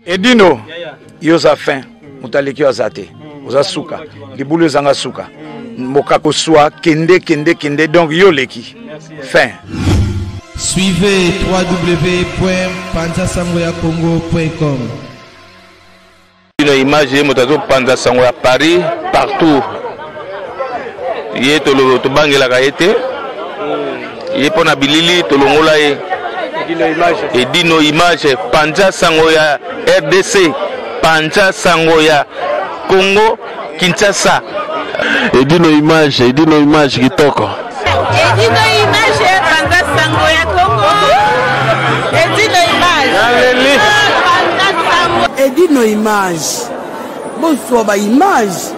Edino, yoza fin, mutaleki azate, oza suka, libulu zanga suka, mokako soa, kende, donc yoleki, fin. Suivez www.panzasangoyacongo.com. Une image motazo Panzasangoya Paris partout. Yé tolo to bangela kaete. Yé pona bilili tolongola e. Edino image Panzasangoya RDC, Panzasangoya Congo Kinshasa. Edino image kitoko. Edino image Panzasangoya Congo. Edino image. Edino image. Bonsoir ba image.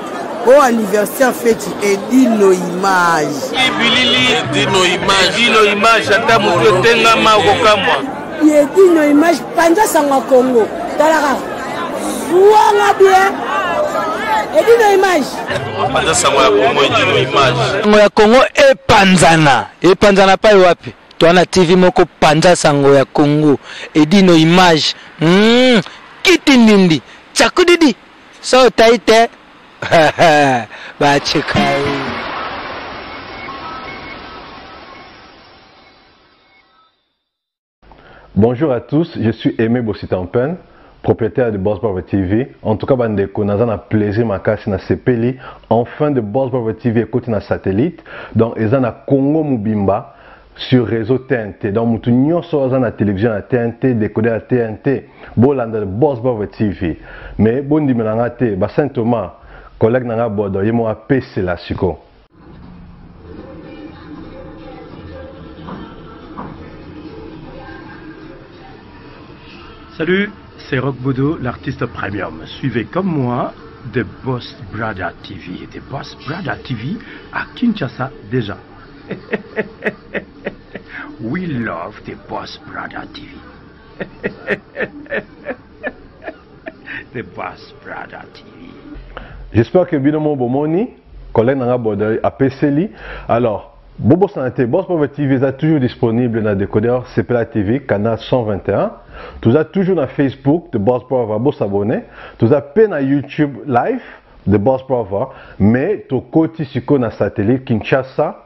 Au anniversaire fête Edino image. Edino image ata mutu tenga ma kokamwa. Edino image Panzasangoya Congo. Talaka. Ouanga bien. Edino image. Panzasangoya Congo Edino image. Sangoya Congo epanzana pa wapi? Tuana TV moko Panzasangoya Congo Edino image. Kitindindi chakudidi so taite bachikai. Bonjour à tous, je suis Aimé Bossitampen, propriétaire de Boss Brother TV. En tout cas, bandeko, nous avons un plaisir makasi na sepeli. Enfin de Boss Brother TV écoute na satellite. Donc, ils ont na Congo Mubimba sur réseau TNT. Donc, mutu nyonso aza na télévision à TNT, décoder à TNT. Bolanda de Boss Brother TV. Mais bon dimenanga te, ba Saint Thomas, collègue nanga bodo, yemo a PC la siko. Salut, c'est Rock Bodo, l'artiste premium. Suivez comme moi The Boss Brother TV. The Boss Brother TV à Kinshasa déjà. We love The Boss Brother TV. The Boss Brother TV. J'espère que Binomo Bomoni, collègue nanga bodo a PC. Alors, Bobo Santé, Boss Brother TV est toujours disponible dans le décodeur CPLA TV, canal 121. Tout ça toujours dans Facebook de Boss Brother, vous s'abonner. Tout ça peine à YouTube live de Boss Brother, mais tout côté sur le satellite Kinshasa,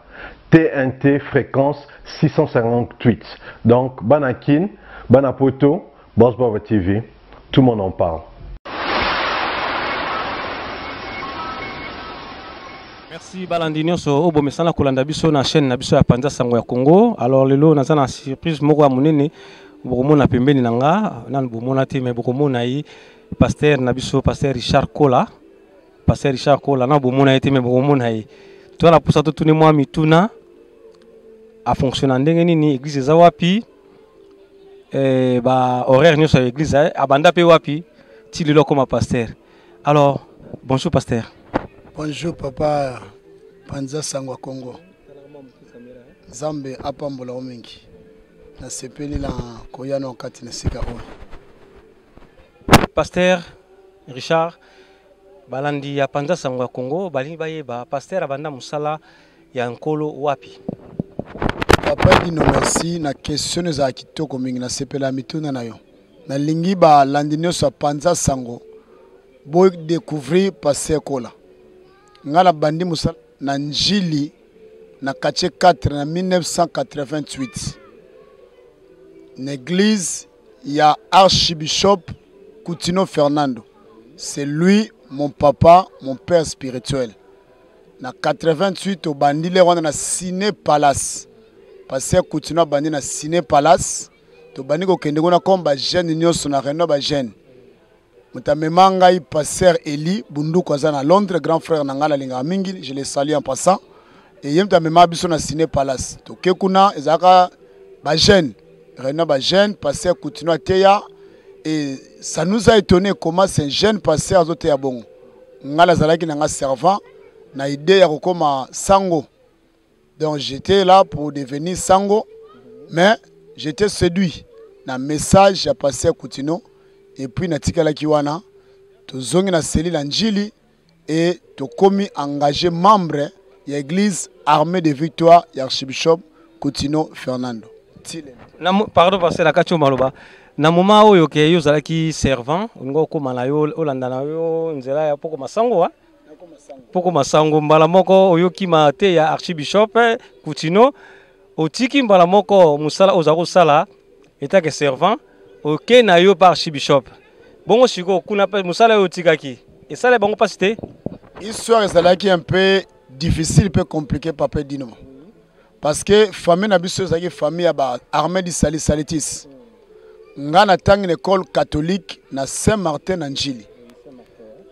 TNT fréquence 658. Donc, Banakin, Banapoto, Boss Brother TV, tout le monde en parle. Merci Balandinio so obo mesana kolanda biso na chaîne na biso ya Panzasangoya Congo. Alors lelo naza na surprise moko ya munene bokomona pembeni nanga nan bomona te mais bokomona yi pasteur na biso pasteur Richard Kola na bomona te mais bokomona yi to la posa to tuni mwa mituna a fonctionner ndenge nini église za wapi ba horaire nyo sa église abanda pe wapi ti lelo comme pasteur. Alors bonjour pasteur. Bonjour papa Panzasangoya Congo. Zambe apambola omengi. Na sepeli na koyano wakati na sika oyo. Pasteur Richard balandi ya Panzasangoya Congo bali bayeba pasteur abanda musala ya nkolo wapi. Papa dino merci na question za kitoko mingi na sepela mituna na yo. Na lingi ba landinyo sa Panzasango bo découvrir pasteur Kola. Ngala bandi musala na njili na kache 4 na 1988. L'église, il y a Archbishop Coutinho Fernando. C'est lui, mon papa, mon père spirituel. Na 88 au bandile on a Ciné Palace. Parce que Coutinho bandi na Ciné Palace. To bandi ko kende gona komba jeune nyoso na reno ba jeune. Mutamemanga i pasteur Eli Bundu koza na Londres, grand frère na ngala linga mingi, je le salue en passant. Et yemta mema biso na Ciné Palace. To kekuna ezaka ba jeune. Renan ba jeune pasteur Coutinho Teya et ça nous a étonné comment c'est un jeune pasteur azote ya bongo. Ngala zalaki na nga servant na idée ya kokoma sango. Donc j'étais là pour devenir sango mais j'étais séduit na message ya pasteur Coutinho et puis na tikala kiwana to zongi na seli la njili et to komi engagé membre ya église armée de victoire ya Archbishop Coutinho Fernando. Pardon pasteur Akacho Maloba. na moment oyo ke yo zalaki servant ngo ko mala yo olanda na yo nzela ya poko masango wa poko masango mbala moko oyo kima te ya archbishop Coutinho otiki mbala moko musala ozako sala etake servant OK na yo par archbishop bongo siko kuna pe musala yo tikaki et ça les bango pas cité histoire ezalaki un peu difficile peu compliqué papa Dino parce que famille na biso ezalaki famille ya ba armée du salitis nga na tangi l'école catholique na Saint-Martin na Njili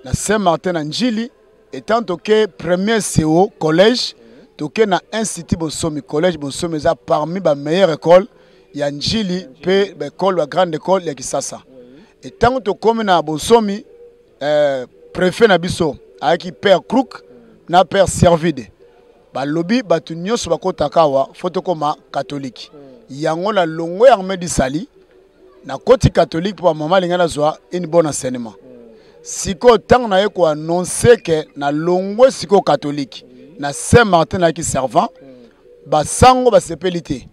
na Saint-Martin na Njili étant que premier CO collège toke na institut Bonsomi collège Bonsomi za parmi ba meilleure école ya Njili pe ba école la grande école ya Kisasa étant to comme na Bonsomi préfet na biso aki père Crook na père Servide ba lobby batu nyonso bakotakawa fotokoma catholique yango na longo armée du sali na côté catholique pour maman lingana zwa une bonne enseignement siko tang na yeko annoncer que na longo siko catholique na Saint-Martin na ki servant ba sango ba sepelité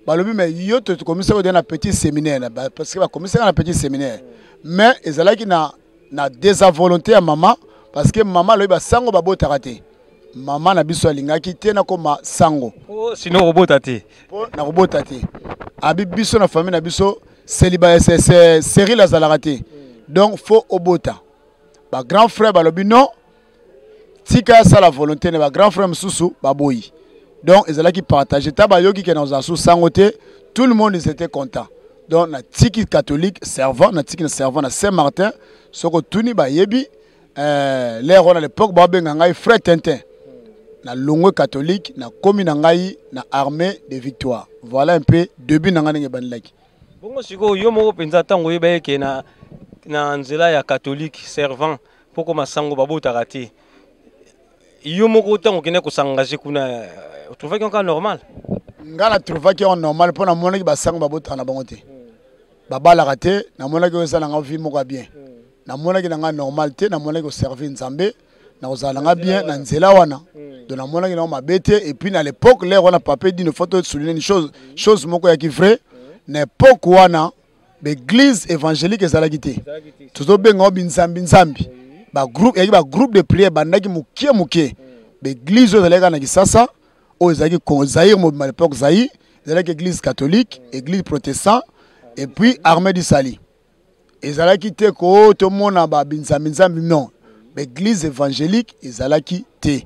ba lobi mais yo to commissaire de na petit séminaire parce que ba commissaire na petit séminaire mais ezalaki na désavolonté à maman parce que maman lobi ba sango ba botarate maman na biso alingaki te na koma sango sinon robota te na robota te abi biso na famille na biso célibat c'est série la zalarate donc faut obota ba grand frère ba lobi non tika ça la volonté ne ba grand frère msusu ba boyi donc ezalaki partager taba yoki ke na zasu sangote tout le monde était content donc na tiki catholique servant na tiki na servant na Saint-Martin soko tuni ba yebi l'air on à l'époque ba benga ngai frère Tintin na longo catholique na komi na ngai na armée de victoire voilà un peu début na ngane bandlaki bongo siko yo moko penza tango yeba ke na nzela ya catholique servant poko masango babotaka te yo moko tango kene ko s'engager kuna trouver que normal ngala trouver que normal pona mona ki basango babotaka na bango te babala raté na mona ki osala nga vie moko bien na mona ki nga normal te na mona ki servir nzambe na osala nga bien na nzela wana de la mona ki na mabete et puis à l'époque là on a papé dit une photo souligner une chose moko ya ki vrai n'époque wana l'église évangélique ezalaki te tozo benga binzambi ba groupe de prière bandaki mukie l'église ezalaka na Kisasa o ezalaki Zaïre mo à l'époque Zaïre ezalaki église catholique église protestant et puis armée du sali ezalaki te ko to mona ba binzambi non l'église évangélique ezalaki te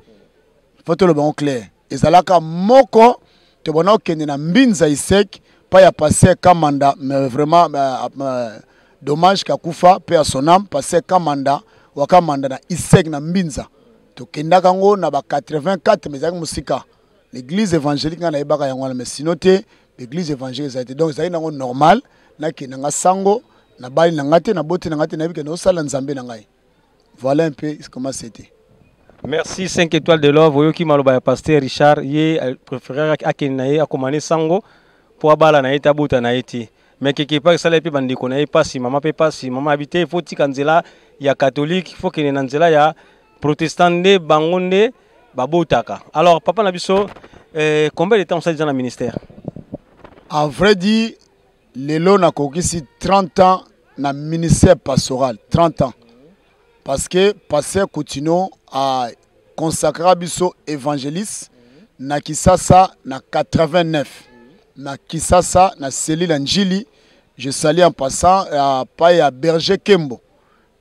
photo le bon clair ezalaka moko te bona kende na mbinza isek pas ya passé Kamanda mais vraiment dommage kakufa pe à son âme passé Kamanda wakamanda na isek na mbinza to kenda kango na ba 84 mais musika l'église évangélique na ebaka yango mais sinon te l'église évangélique ça a été donc ça est normal na kinanga sango na bali na ngate na bote na ngate na bika no sala nzambe na ngai voilà un peu comment c'était. Merci 5 étoiles de love oyoki maloba ya pasteur Richard ye préféré akenaye akomane sango pour abala na eta buta na eti mais quelque part ça les pe bandiko na pas si maman habiter faut tikanzela ya catholique faut que na nzela ya protestant de bangonde babotaka alors papa na biso combien de temps ça déjà dans le ministère en vrai dit lelo na kokisi 30 ans na ministère pastoral 30 ans parce que pasteur Coutinho a consacré biso évangéliste na Kisasa na 89 na Kisasa na Céline Njili je salue en passant pas ya Berger Kembo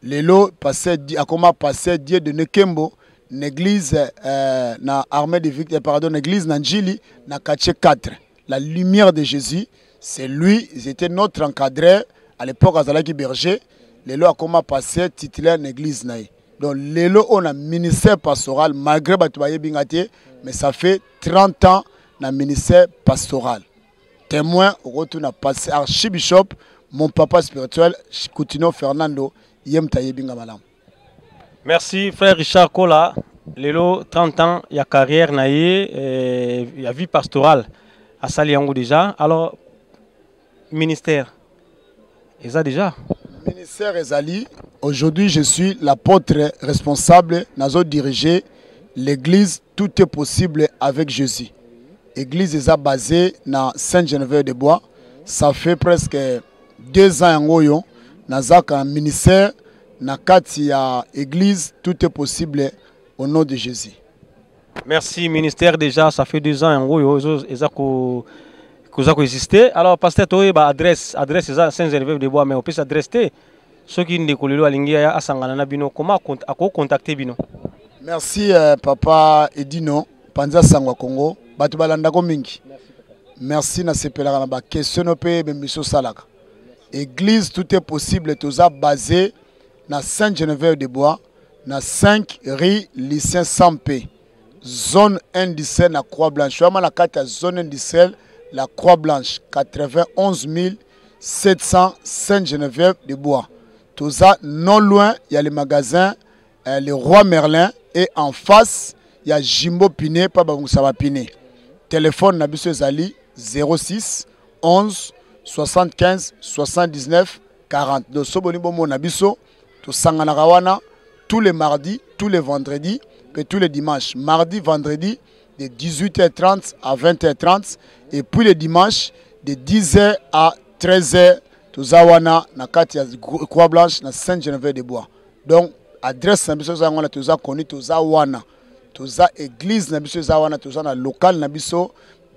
lelo pasteur a comment passer Dieu de Kembo l'église na armée de victoire pardon l'église na Njili na quartier 4 la lumière de Jésus c'est lui c'était notre encadreur à l'époque azalaki Berger lelo a comment passer titulaire l'église naï donc lelo on a ministère pastoral malgré batubaye bingate mais ça fait 30 ans na ministère pastoral témoin au retour na passé archbishop mon papa spirituel Coutinho Fernando yem taye binga malam. Merci frère Richard Kola lelo 30 ans ya carrière naïe ya vie pastorale à Saliango déjà alors ministère et ça déjà ministère Ezali, aujourd'hui je suis l'apôtre responsable, nazo diriger l'église Tout est possible avec Jésus. L'église est basée dans Sainte-Geneviève-des-Bois. Ça fait presque 2 ans yango nazaka ministère na kati ya église, tout est possible au nom de Jésus. Merci ministère, déjà ça fait 2 ans yango ça existé. Alors pasteur toi adresse Saint-Gervais de Bois, mais on peut s'adresser ceux qui ne kolelo alingi ya asangana na bino, comment contacter bino? Merci papa Edino Panza Sangwa Congo batu balanda ko mingi. Merci na sepelaka na ba question pe bemiso salaka. Église tout est possible toza basé na Saint-Geneviève de Bois na 5 rue Lycée Sampé zone industrielle na Croix-Blanche. Vraiment la carte zone industrielle la Croix-Blanche 91 700 Saint-Geneviève de Bois. Tout ça non loin, il y a le magasin le Roi Merlin et en face il y a Jimbo Piné pas Baboussaba Piné. Téléphone Nabiso Zali 06 11 75 79 40. Donc soboni bomo Nabiso to sangana kawana tous les mardis, tous les vendredis et tous les dimanches. Mardi, vendredi de 18h30 à 20h30 et puis les dimanches de 10h à 13h. Tozawana na kati ya Croix-Blanche na Saint-Geneviève de Bois. Donc adresse na biso zangona toza koni tozawana. Toza église na biso zawana toza na local na biso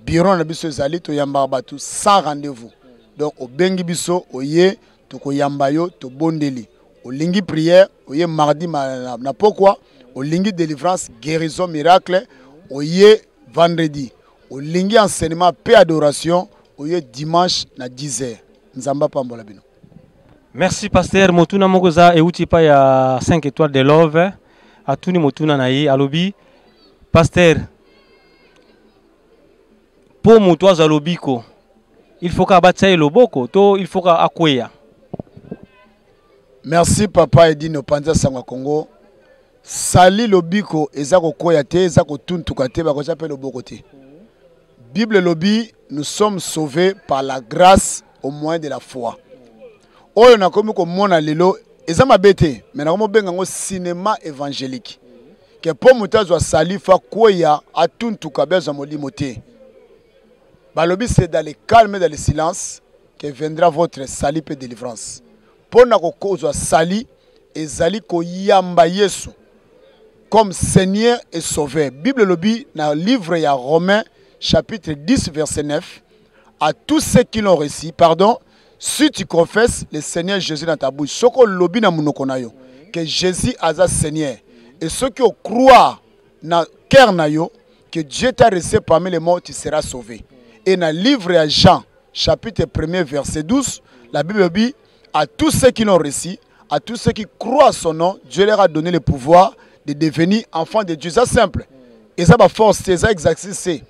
bureau na biso zali to yamba batu sans rendez-vous. Donc au bengi biso oye toko yamba yo to bondeli. Au lingi prière oye mardi na pourquoi au lingi délivrance guérison miracle oye vendredi. Au lingi enseignement paix adoration oye dimanche na 10h. Nzamba pambola bino. Merci pasteur Motuna Mogoza et Utipa ya 5 étoiles de love. Atuni Motuna naï alobi pasteur pour Moutouaz alobiko il faut qu'à battre loboko to il faut qu'à akweya. Merci papa Edino Panza Sangwa Congo. Sali lobiko ezako koya te ezako tuntuka te ba ko s'appelle loboko te. Bible lobi nous sommes sauvés par la grâce au moyen de la foi. Oyo na komi ko mona lelo ezama bete mais na komo benga ngo cinéma évangélique. Que pour mutazo sali fa koya atuntuka bezo molimo te. Balobi c'est dans le calme et dans le silence que viendra votre salut et délivrance. Pour na ko kozwa sali ezali ko yamba Yesu comme Seigneur et Sauveur. Bible lobi na livre ya Romains chapitre 10 verset 9. À tous ceux qui l'ont reçu, pardon, si tu confesses le Seigneur Jésus dans ta bouche, soko lobi na munoko na yo que Jésus a Seigneur, et ceux qui croient na cœur na yo que Dieu t'a reçu parmi les morts, tu seras sauvé. Et dans le livre à Jean chapitre 1 verset 12, la Bible dit à tous ceux qui l'ont reçu, à tous ceux qui croient à son nom, Dieu leur a donné le pouvoir de devenir enfants de Dieu. C'est simple. Et ça va force, c'est ça exercice.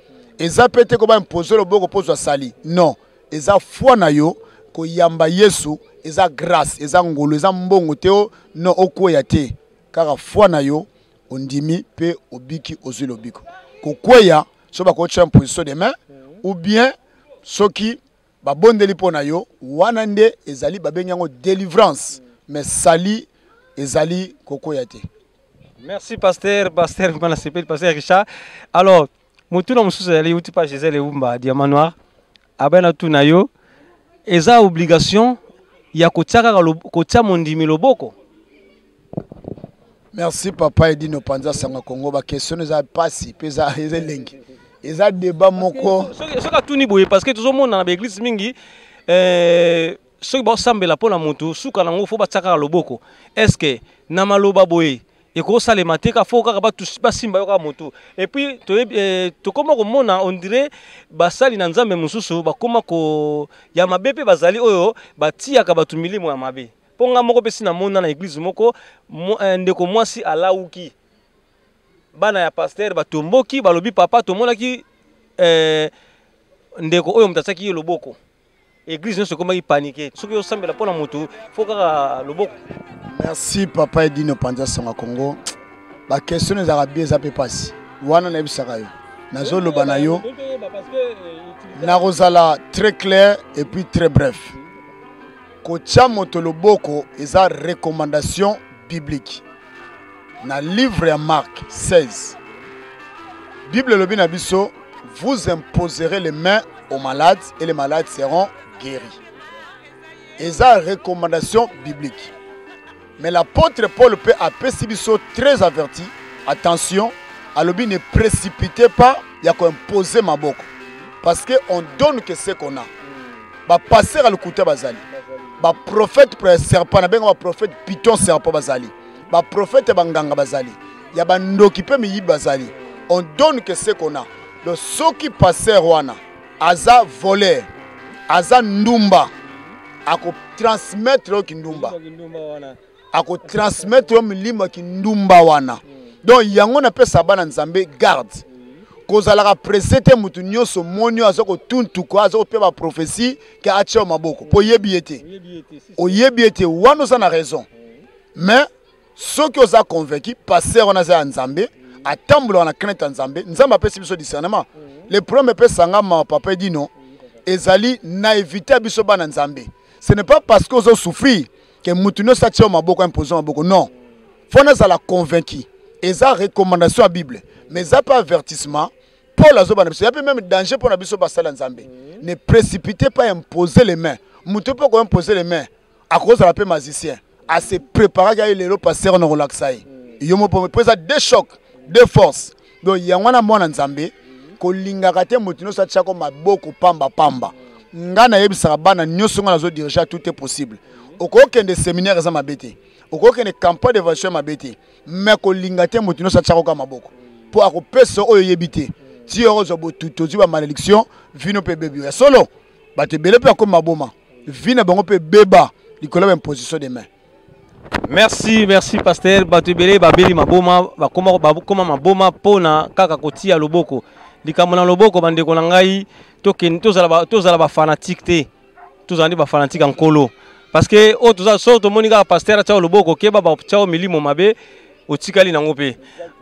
Et ça peut être comme imposer le bon repos à sali. Non. Et ça foi na yo ko yamba Yesu, et ça grâce, et ça ngolo, et ça mbongo teo no okoyate. Car foi na yo ondimi pe obiki ozilo biko. Ko koya so ba ko tcha position de main ou bien so qui ba bondeli pona yo wanande ezali ba benyango délivrance mais sali ezali kokoyate. Merci pasteur pasteur Richard. Alors Mutuna mususu yali utipa Gisèle Eumba diamant noir abena tuna yo eza obligation ya kotiaka kotia mondimi loboko. Merci papa Edino Panza Sangwa Congo ba question za pasi pesa ezelengi eza débat moko soka tuni boye parce que tout monde na église mingi soki ba sambela pona mutu suka nango fo bataka loboko est-ce que na maloba boye et ko sale mateka fo kaka ba simba yoka mutu et puis to koma ko mona on dirait basali na nzambe mususu ba koma ko ya mabepe bazali oyo batia ka batu milimo ya mabe ponga moko pesi na mona na église moko ndeko mwasi alauki bana ya pasteur batomboki balobi papa to mona ki ndeko oyo mtataki ye loboko église ne koma ki paniquer soki yo sambela pona mutu fo kaka loboko. Merci papa Edino Panza Sangwa Congo. La question est arabie ça peut passer. Wana na bisaka yo. Nazo lobana yo. Na rozala très clair et puis très bref. Kocha moto loboko eza recommandation biblique. Na livre ya Marc 16. Bible lobi na biso, vous imposerez les mains aux malades et les malades seront guéris. Et ça, recommandation biblique. Mais l'apôtre Paul peut appeler très averti. Attention, alobi ne précipitez pas, il y a qu'à imposer ma boko. Parce qu'on donne que ce qu'on a. Bah passer à l'écouter bazali. Bah prophète pour serpent, bah prophète piton serpent bazali. Bah prophète banganga bazali. Il y a bando qui peut me y bazali. On donne que ce qu'on a. Donc ceux qui passent wana, aza voler, aza ndumba, ako transmettre au kindumba. Ako transmettre au milima kindumba wana. Donc yango na pe sabana nzambe garde. Kozala presete mutu nyonso monyo azoko tuntu ko azoko pe ba prophétie ke acha maboko. Po yebiete. Oyebiete wana za na raison. Mais ceux qui ont convaincu passer on a za nzambe atambula na crainte nzambe, nzambe pe biso discernement. Le premier pe sanga ma papa dit non. Ezali na éviter biso bana nzambe. Ce n'est pas parce que vous souffrir que mutu no sa cha maboko imposer maboko non. Faut na za la convaincu. Et ça, recommandation à la Bible. Mais ça, pas avertissement. Paul a dit, il y a même danger pour la Bible. Ne précipitez pas à imposer les mains. Vous ne pouvez pas imposer les mains à cause de la paix magicien. À se préparer à les repasser en relaxaï. Il y a des chocs, des forces. Donc, il y a un monde en Zambie. Ko lingakate mutino sa tchako maboko pamba pamba. Ngana yebisa bana nyoso ngana zo diriger tout est possible. Oko kende séminaire za mabete. Oko kende campagne d'évasion mabete. Mais ko lingate mutino sa tchako ka maboko. Pour akopesa oyo yebite. Ti orozo botuto ti ba malédiction vino pe bébé. Solo ba te bele pe ko maboma. Vina bango pe beba likolo ba position de main. Merci, merci pasteur. Batubele babeli maboma bakoma maboma pona kaka kotia loboko. Likamona loboko bandeko na ngai tozala ba fanatique te. Tozandi ba fanatique en kolo. Parce que o toza sorto monika pasteur tchao loboko keba ba tchao milimo mabe otikali nango pe.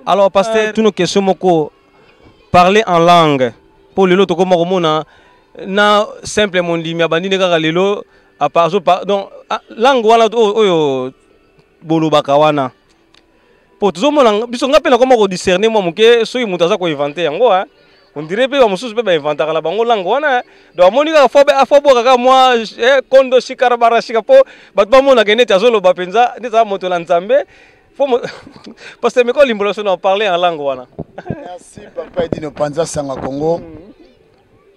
Alors pasteur toutes nos questions moko parler en langue. Pour lelo to koma komona na simple mondimi abandi kaka lelo a parso donc langue wala oyo bolobaka wana. Po tozomona biso ngape na koma ko discerner moi moke soki mutu aza ko inventer yango hein. On dirait que mosusu pe ba inventer la bango langue wana. Donc monika fobo kaka moi kondo shikara barashika po bat ba mona kenete azoloba penza ndeza moto la nzambe. Parce que me ko limbolation on parler en langue wana. Merci papa Edino Panza Sanga Congo.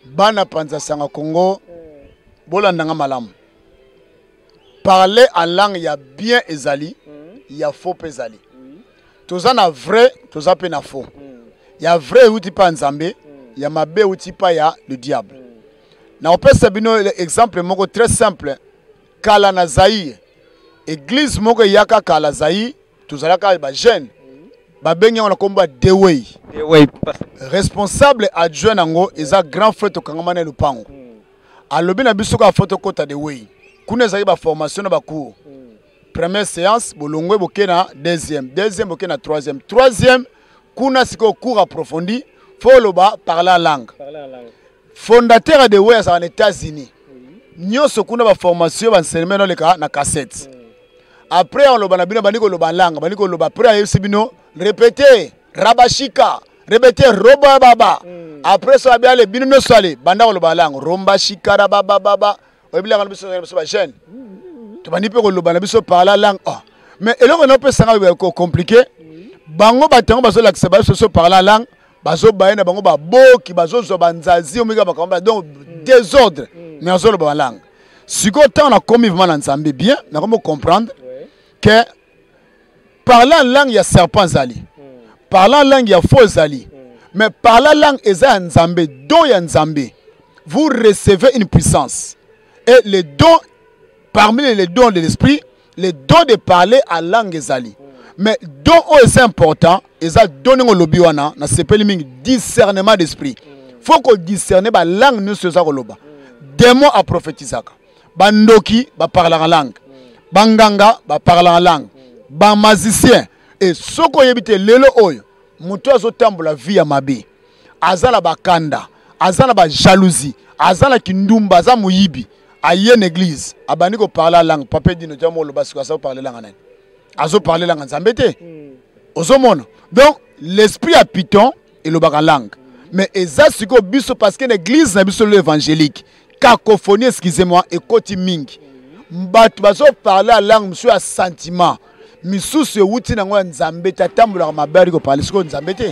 Bana Panza Sanga Congo. Bolandanga malam. Parler en langue, il y a bien ezali, il y a faux ezali. Tous en a vrai, tous en a faux. Il y a vrai outil pas nzambe, il y a mabe outil pas ya le diable. Na on peut sabino exemple moko très simple. Kala na Zaïre. Église moko yaka kala Zaïre, tous alaka ba jeune. Ba benga on komba Dewey. Responsable adjoint nango eza grand frère to kangamane lupango. Alobi na biso ka photo kota Dewey. Kuna zaki ba formation na ba cours. Première séance bolongwe bokena deuxième bokena troisième kuna siko cours approfondi faut loba parler langue. Fondateur de Way en États-Unis. Nyoso kuna ba formation ba enseignement na leka na cassette. Après on loba na bino bandiko loba langue, bandiko loba après yebisi bino répéter rabashika, répéter roba baba. Après ça bien les bino no sale banda loba langue romba shikara baba baba. Oibila kana biso ba jeune. Tu vas dire que biso parler langue. Mais eloko no peut sanga compliqué. Bango batango bazo l'accepter so parler langue. Bazo baena bango ba boki bazo zo banzazi omika bakamba donc désordre. Mais azo ba langue. Si ko temps na commis vraiment ensemble bien, na comment comprendre que parler en langue il y a serpent zali. Parler en langue il y a faux zali. Mais parler en langue eza nzambe do ya nzambe. Vous recevez une puissance. Et les dons, parmi les dons de l'esprit, les dons de parler à langue zali. Mais dons c'est important, ils ont donné au lobby wana, na s'appelle discernement d'esprit. Faut qu'on discerne la langue nous se zagoloba. Démon a prophétisé. Bandoki ba parler en langue. Banganga ba parler en langue. Ba magicien et ce qu'on yebite lelo oyo, muto azotambo la vie à mabe. Azala ba kanda, azala ba jalousie, azala kindumba, azala muyibi. Aïe une église, abani ko parler la langue, papa dit notamment le basque, ça parler langue naine. Azo parler langue nzambete. Ozomona. Donc l'esprit a piton et le baga langue. Mais eza siko biso parce que l'église na biso l'évangélique. Cacophonie excusez-moi et koti mingi. bato bazo parler à langue monsieur a sentiment misusu euti nango ya nzambe te atambolaka mabe ko parler siko nzambe te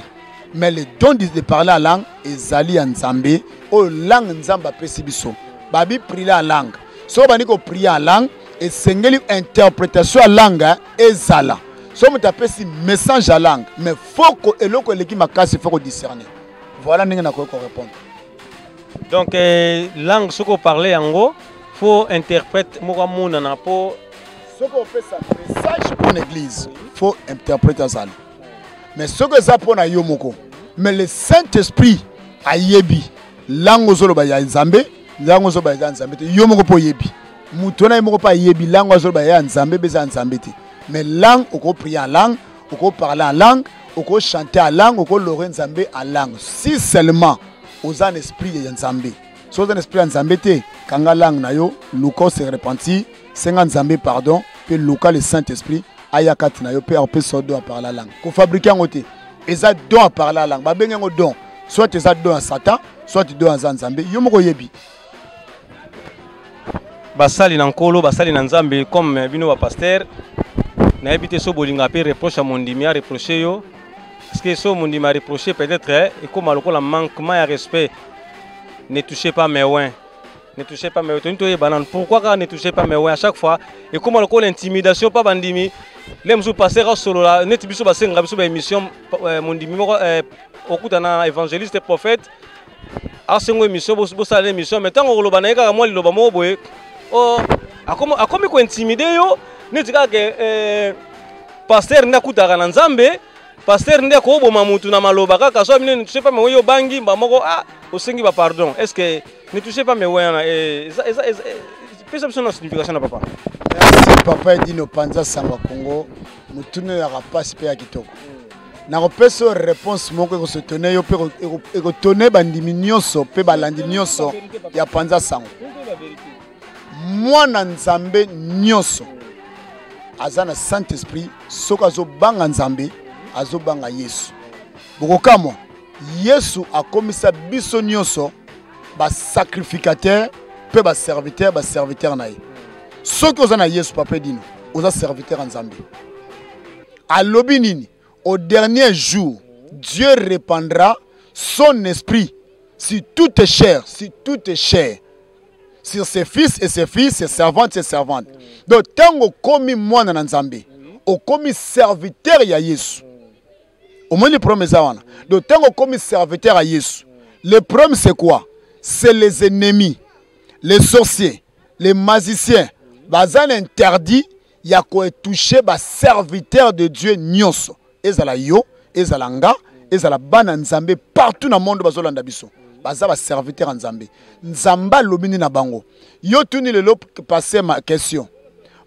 mais le don de parler à langue ezali ya nzambe oyo langue nzambe apesi biso babi prier à langue so bani ko prier à langue esengeli interprétation à langue ezala so moto apesi message à langue mais faut ko eloko eleki makasi faut ko discerner voilà ndenge na ko répondre. Donc langue ce qu'on parlait en gros faut interpréter moko mona na po ce qu'on fait ça message pour l'église faut interpréter ça mais ce que ça pour na yo moko mais le Saint-Esprit ayebi langue zolo ba ya nzambe langue zolo ba ya nzambe te yo moko po yebi muto na moko pa yebi langue zolo ba ya nzambe beza nzambe te mais langue oko prier en langue oko parler en langue oko chanter en langue oko louer nzambe en langue si seulement aux un esprit de nzambe so un esprit nzambe te kanga langue na yo luko se repentir senga nzambe pardon pe luka le Saint-Esprit ayakati na yo pe arpe sodo a parler la langue ko fabriquer ngote eza don a parler la langue ba benga ngo don soit eza don à Satan soit don à nzambe yo moko yebi basali na nkolo basali na nzambe comme bino ba pasteur na ebité so bolinga pe reproche à mondimi a reprocher yo parce que so mondimi a reprocher peut-être et comme lokola manquement de respect ne touchez pas mes oins. Ne touchez pas mes oins. Pourquoi ne touchez pas mes oins à chaque fois? Et comment l'intimidation pas bandimi? Les gens passer à solo là, net biso passer ngaba biso ba émission mondimi au coup d'un évangéliste et prophète. À ce émission bo ça l'émission mais tant on lo bana ka moi lo ba mo boye. Oh, a comme ko intimider yo, net ka que pasteur ndakutaka na nzambe. Pasteur ndé ko bo mamutu na maloba kaka so ne touchez pas mes yo bangi ba moko ah osengi ba pardon. Est-ce que ne touchez pas mes oins et ça pesa besoin de signification na papa. Merci papa dit no panza sangwa Congo mutune ya rapasi pe ya kitoko. Na repeso réponse moko ko se tenir yo pe ko tonner bandimi nyonso pe balandi nyonso ya panza sangwa. Mwana nzambe nyonso azana Saint-Esprit soka zo banga nzambe azobanga Yesu. Bokokamo Yesu akomisa biso nyonso ba sacrificateur pe ba serviteur na ye. Soki ozana Yesu papa dino oza serviteur nzambe. Alobi nini au dernier jour Dieu répandra son esprit sur toute chair, sur ses fils et ses filles, ses servantes et ses servantes. Donc tango komi mwana na nzambe, o komi serviteur ya Yesu. Au moins les promesses avant. Donc tango komi serviteur à Yesu. Le problème c'est quoi? C'est les ennemis, les sorciers, les magiciens. Bazan interdit ya ko toucher ba serviteur de Dieu nyonso. Ezala yo, ezala nga, ezala bana nzambe partout dans le monde bazolanda biso. Baza ba serviteur nzambe. Nzamba lobini na bango. Yo tuni le passer ma question.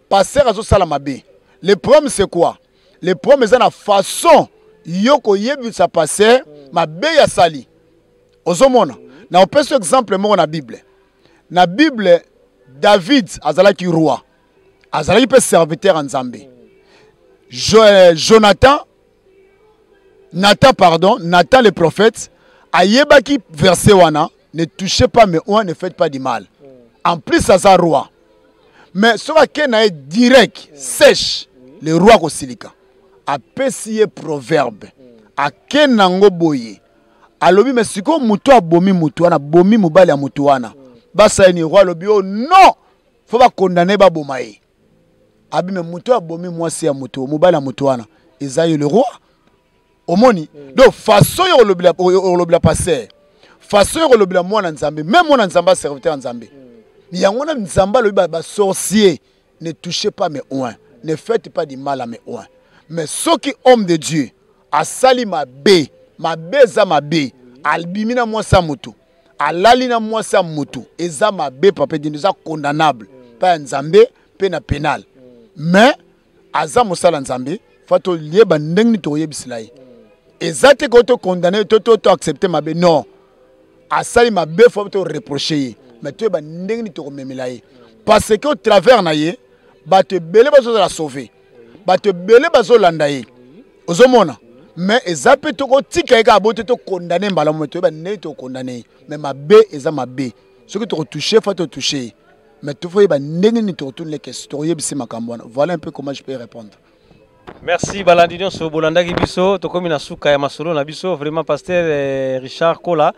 Passer azo sala mabe. Le problème c'est quoi? Le problème c'est la façon yo ko yebi sa passer mabe ya sali. Ozomona. Na opese exemple mo na Bible. Na Bible David azalaki roi. Azalaki pe serviteur nzambe. Nathan le prophète ayebaki verset wana, ne touchez pas mes oins, ne faites pas du mal. En plus aza roi. Mais ce qui est direct, sèche, le roi kosilika. Apesi proverbe. Akenango boye. Alobi mais siko muto abomi muto wana, bomi mubali ya muto wana. Basa ni roi lobi oh non, faut pas condamner ba bomaye. Abi mais muto abomi mwasi ya muto, mubali ya muto wana. Ezayi le roi. Omoni. Donc façon yo lobila passer. Façon yo lobila mwana nzambe, même mwana nzamba serviteur nzambe. Yangona nzamba lobi ba sorcier, ne touchez pas mes oins, ne faites pas du mal à mes oins. Mais ceux qui homme de Dieu, asali ma beza ma bé, albimina moi sa mutu, alalina moi sa mutu, eza ma bé papa di nous condamnable, pas nzambe, pena pénal. Mais aza mosala nzambe, fato lieba ndengni to yebislayi. Ezate ko to condamner to accepter ma bé non. Asali ma bé faut te reprocher. Mais tu ba ndengni to memelayi. Parce que au travers na ye, ba te belé bazo la sauver. Ba te belé bazo landa ye. Ozomona. Mais ezape to ko tika eka abote to condamner mbala mo to ba ne to condamner. Mais ma bé eza ma bé. Ce que tu toucher faut te toucher. Mais tu vois, il tourne les questions. Voilà un peu comment je peux répondre. Merci Balandinio so Bolanda Gibiso, Tokomi na suka ya masolo na biso, vraiment pasteur Richard Kola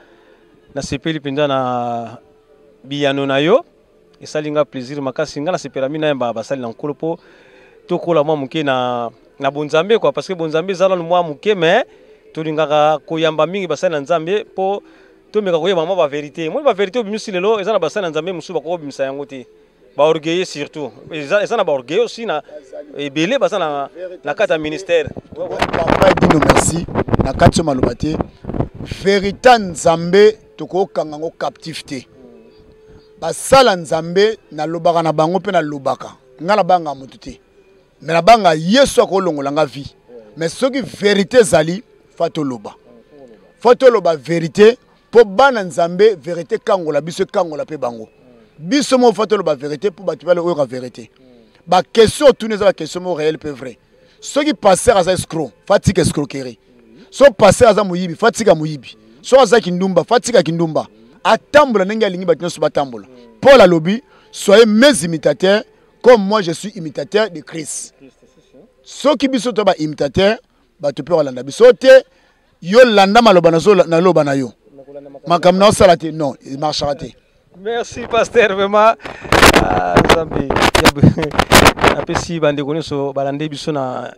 na sepeli pinda na biyano na yo. Et ça linga plaisir makasi nga na sepela mina yamba basali na nkolo po tokola mwa muke na bonzambe quoi, parce que bonzambe zala mwa muke mais to linga ko yamba mingi basali na nzambe po to meka ko yeba mwa ba vérité. Moi ba vérité obimisi lelo ezana basali na nzambe musu ba ko bimisa yango te. Ba orgueilleux surtout. Ezana ba orgueilleux aussi na ebele basana na kata ministère. Papa Edino merci na kati malobate. Vérité nzambe toko kangango captivité. Basala nzambe na lobaka na bango pe na lobaka. Ngala banga mututé. Mais la banga yeso akolongola nga vie. Mais ce qui vérité zali fatoloba. Fatoloba vérité po bana nzambe vérité kangola biso kangola pe bango. Biso mo fatoloba vérité pour batibale o la vérité. Ba question tourner za question mo réel peu vrai. Ce qui passer à ça escroc, fatigue escroquerie. So passer à ça muyibi, fatigue muyibi. So à ça kindumba, fatigue kindumba. Atambula nenga lingi batino so batambula. Paul a lobby, soyez mes imitateurs comme moi je suis imitateur de Christ. Ceux qui biso to ba imitateur, ba to pe olanda bisote yo landa maloba na zo na loba na yo. Makamna salate non, il marche raté. Merci pasteur vraiment. Zambi. Apesi bande koni so balande biso na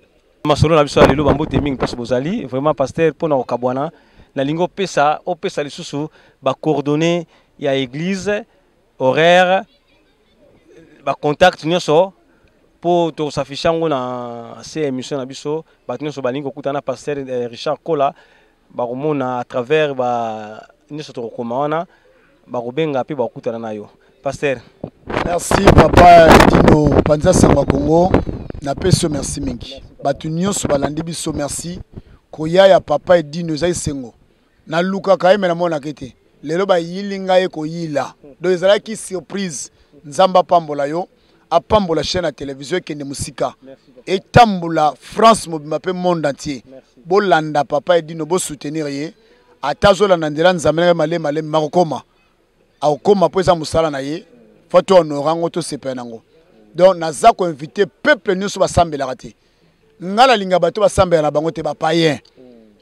masolo na biso alelo bambote mingi parce bozali vraiment pasteur pona okabwana na lingo pesa opesa lisusu ba coordonner ya église horaire ba contact nyonso pour to s'afficher ngo na ces émission na biso ba nyonso balingo kutana pasteur Richard Kola ba komona à travers ba nyonso to komana ba kobenga pe ba kutana nayo pasteur. Merci papa Edino Panza Sangwa Congo na peso merci mingi batu nyonso balandi biso merci koya ya papa Edino zai sengo na luka kaime na mona kete lelo ba yilinga ye ko yila do ezala ki surprise nzamba pambola yo apambola chaîne à télévision kende musika et tambola France mobima pe monde entier bolanda papa Edino bo soutenir ye atazola na ndela nzamela male makokoma akoma po eza musala na ye Foto honorango to sepenango. Donc naza ko inviter peuple nyonso basambela kate. Ngala linga bato basambela na bango te ba païen.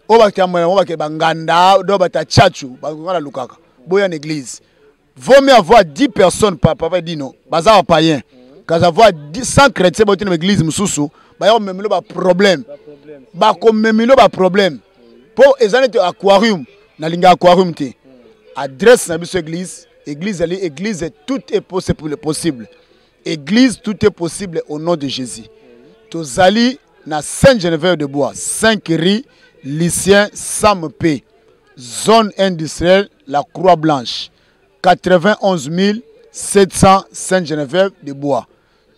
O ba kiamana o ba ke banganda do bata chachu ba ngala lukaka. Boya en église. Vaut mieux avoir 10 personnes papa Dino, baza païen. Quand avoir 100 chrétiens dans l'église mususu, ba yo memelo ba problème. Ba ko memelo ba problème. Pour ezanete aquarium na linga aquarium te. Adresse na biso église. Église, tout est possible. Église, tout est possible au nom de Jésus. Tozali na Saint-Geneviève de Bois, 5 rue Lycien Sam P. Zone industrielle, la Croix Blanche. 91 700 Saint-Geneviève de Bois.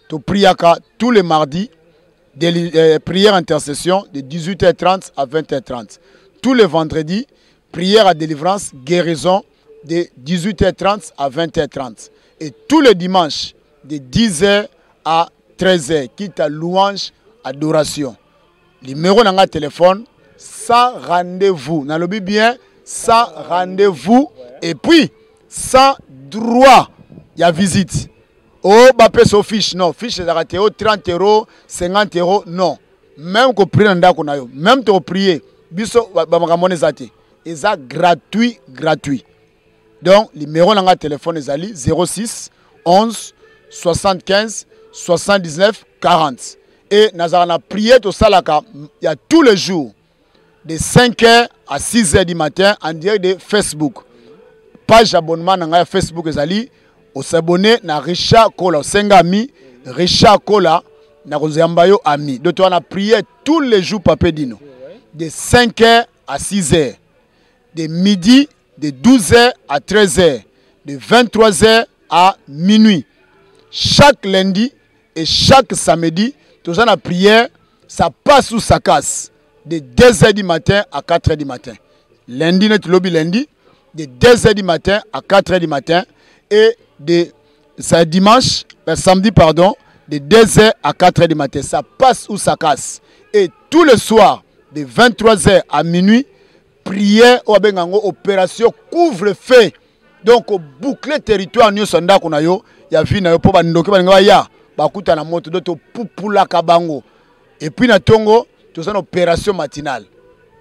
To priaka tous les mardis, prière intercession de 18h30 à 20h30. Tous les vendredis, prière à délivrance, guérison de 18h30 à 20h30. Et tous les dimanches, de 10h à 13h, quitte à louange, adoration. Numéro dans le téléphone, sans rendez-vous. Dans le bien, sans rendez-vous. Et puis, sans droit, il y a visite. Oh, bapé so fiche, non. Fiche est arrêté, 30 €, 50 €, non. Même que prier dans le même te prier, biso, bamamonezate. Et ça, gratuit. Donc, le numéro dans le téléphone est 06 11 75 79 40. Et nous avons prié tout ça, il y a tous les jours, de 5h à 6h du matin, en direct de Facebook. Page abonnement dans Facebook est on s'abonne à Richard Kola, 5 amis, Richard Kola, na Rosembayo ami. Donc, on a prié tous les jours, Papa Dino, de 5h à 6h, de midi, de 12h à 13h, de 23h à minuit. Chaque lundi et chaque samedi, tout la prière, ça passe ou ça casse. De 2h du matin à 4h du matin. Lundi, notre lobby lundi, de 2h du matin à 4h du matin. Et de samedi, pardon, de 2h à 4h du matin. Ça passe ou ça casse. Et tous les soirs, de 23h à minuit, prière ou opération couvre-feu donc boucler territoire nyonso ndako na yo ya vie na yo po bandoki balinga ya bakuta na moto do to pupula kabango et puis na tongo to ça une opération matinale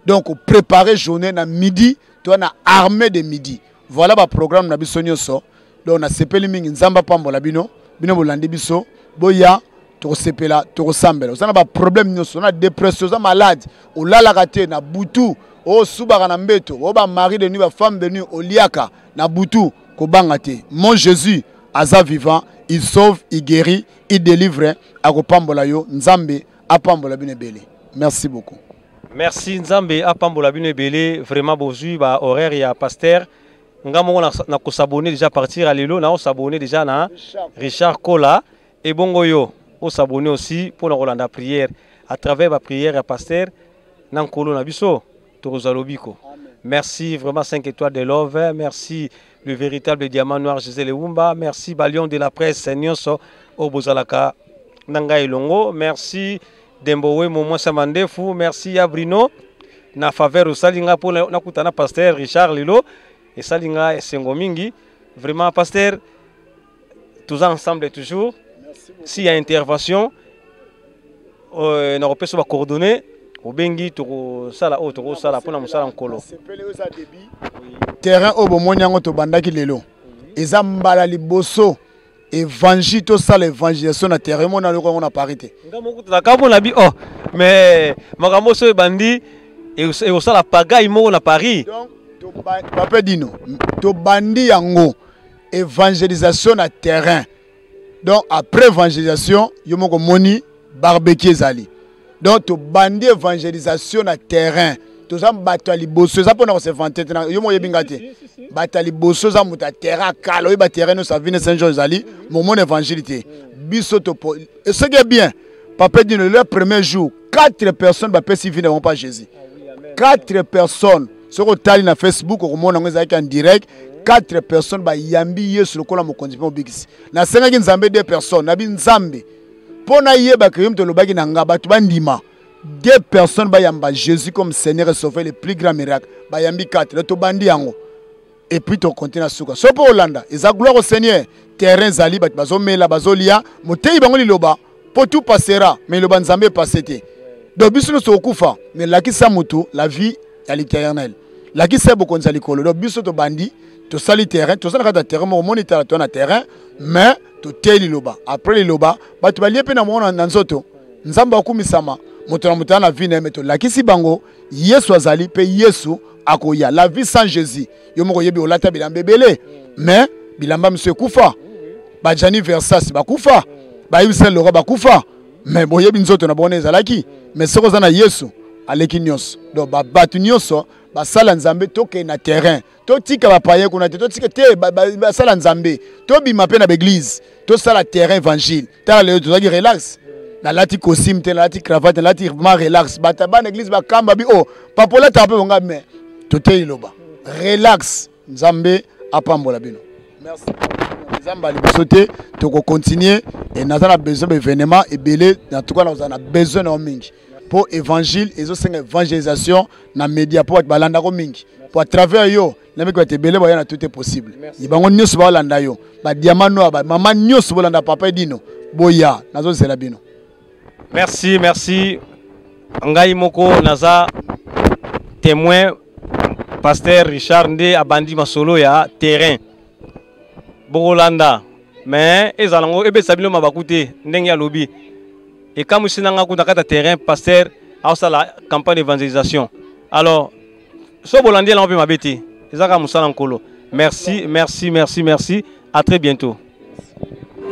donc préparer journée na midi to na armée de midi voilà ba programme na biso nyonso donc na sepeli mingi nzamba pambola bino bolandi biso boya to sepela to sambela ça na ba problème nyonso na dépression za malade olala kate na butu o subaka na mbeto o ba mari de nuit ba femme de nuit oliaka na butu ko bangate mon Jésus aza vivant, il sauve, il guérit, il délivre à Pambola yo Nzambe à Pambola Binebele. Merci beaucoup. Merci Nzambe à Pambola Binebele, vraiment bozu ba horaire ya pasteur. Ngamo na ko s'abonner déjà partir à lelo na on s'abonner déjà na Richard Kola et bongo yo on s'abonner aussi pour la Rolanda prière à travers la prière à pasteur nankolo na biso to rozalobiko. Merci vraiment 5 étoiles de love, merci le véritable diamant noir Gisèle Wumba, merci Balion de la presse Nyonso Obozalaka Nanga Ilongo, merci Dembowe Momo Samandefu, merci Abrino na faveur Salinga pour na kutana pasteur Richard Lilo et Salinga Sengomingi, vraiment pasteur tous ensemble toujours. S'il y a intervention na repese ba coordonner Obengi toko sala o toko sala pona musala nkolo. Terrain au bomoniango to bandaki lelo. Eza mbala liboso évangile to sala évangélisation na terrain mona loko on a parité. Ngamo kuta kabo na bi oh mais makambo so bandi e sala pagai mo na Paris. Donc to papa dino to bandi yango évangélisation na terrain. Donc après évangélisation yo moko moni barbecue zali. Donc, tu bandi évangélisation na terrain. Tu as batali bosso, ça pour nous se vanter. Yo mo yebingate. Batali bosso za muta terrain kalo, yo ba terrain no sa vine Saint-Jean zali, moment évangélité. Biso to po. Et ce qui est bien, papa dit le premier jour, 4 personnes ba pesi vine vont pas Jésus. 4 personnes sur le tali na Facebook au monde en direct. 4 personnes ba yambi yesu lokola mo kondipo bigisi. Na senga ki nzambe 2 personnes, na bi nzambe. Pona yeba que yom to lobaki na ngaba to bandima 2 personnes ba yamba Jésus comme Seigneur et Sauveur le plus grand miracle ba yambi 4 to bandi yango et puis to continue suka so po Hollanda eza gloire au Seigneur terrain zali ba bazo mela bazolia motei bango liloba pour tout passera mais le banzambe passete donc biso no so kufa mais la kisa mutu la vie à l'éternel la kisa bokonza likolo donc biso to bandi to sali terrain to sala ka terrain mo moniteur to na terrain mais to teli loba après loba batu balie pe na mona na nzoto nzamba akumisama moto na mutana vie na meto lakisi bango Yesu azali pe Yesu akoya la vie sans Jésus yo moko yebi olata bilamba belé mais bilamba monsieur kufa ba jani Versace ba kufa ba Yves Laurent ba kufa mais boyebi nzoto na bone ezalaki mais soko za na Yesu aleki nyonso donc ba batu nyonso ba sala nzambe toke na terrain to tika ba paye kuna to tika te ba sala nzambe to bima pe na église to sala terrain évangile ta le to zaki relax na lati costume te lati cravate lati ma relax ba ta ba na église ba kamba bi oh papola ta pe nga mais to te iloba relax nzambe apambola bino merci nzamba li sauter to ko continuer et na za besoin d'événement et belé en tout cas na za besoin na mingi pour évangile et aussi évangélisation na média pour balanda ko mingi pour à travers yo na meko te belé boya na tout est possible ibango nyusu ba landa yo ba diamant no ba mama nyusu bolanda papa dino boya nazo zela bino merci merci ngai moko naza témoin pasteur Richard Nde abandi masolo ya terrain Bogolanda mais ezalango ebe sabilo mabakute ndenge ya lobi et quand nous sommes dans le terrain, pasteur, à la campagne d'évangélisation. Alors, ce Bolandi, on peut m'habiter. Merci, merci, merci, merci. À très bientôt. Oh,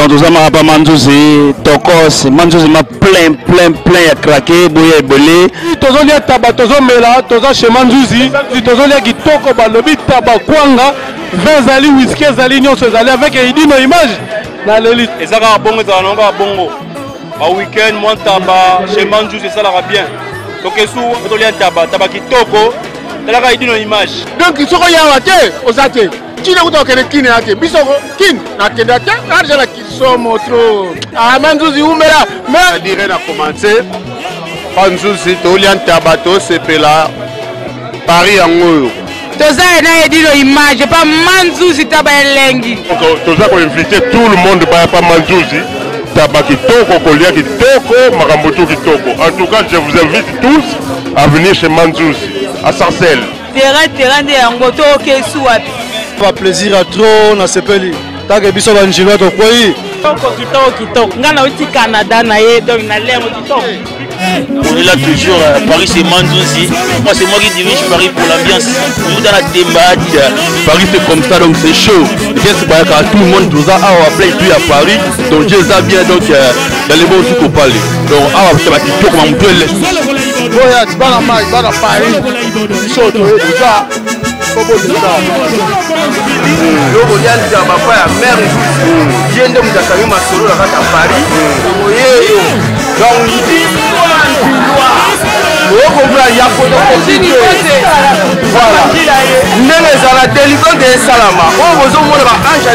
Donc tout ça m'a pas Manzouzi, Tokos, Manzouzi m'a plein à craquer, boyer bolé. Tozo lia taba tozo mela, tozo chez Manzouzi, tozo lia kitoko balobi taba kwanga, 20 zali whisky zali nyonso zali avec Edino Image. Na leli. Et ça va bongo ça non bongo. Au week-end moi taba chez Manzouzi ça la bien. Donc sous tozo lia taba kitoko, ça la Edino Image. Donc ils sont ya wate, osate. Chine kutoka kine yake bisoko kin na kenda ta arja la kisomo trop Manzouzi umela mais dire na commencer Manzouzi to lianta bato sepela Paris angoyo toza na Edino Image pas Manzouzi taba elengi toza ko inviter tout le monde pas Manzouzi taba kitoko kolia kitoko makambo to kitoko. En tout cas je vous invite tous à venir chez Manzouzi à Sarcelles terrain de yango to kesu wapi. Pas plaisir à trop na sepeli. Tant que biso banjilo to koyi. Consultant kitoko. Ngana uti Canada na ye donc na lengo kitoko. On est là toujours, Paris c'est Manzouzi. Moi c'est moi qui dirige Paris pour l'ambiance. Toujours dans la démarche. Paris c'est comme ça donc c'est chaud. C'est pas car tout le monde nous a appelé puis à Paris. Donc Dieu ça bien donc dans les bons trucs qu'on parle. Donc ça va être comme un peu laisse. Boya bana mai bana Paris. Biso to déjà. Loko yali ya papa ya mère yende mtakami masolo la kata Paris oyeyo donc loko bla ya photo voilà nene za la délivrance de salama o bozo mona ba ange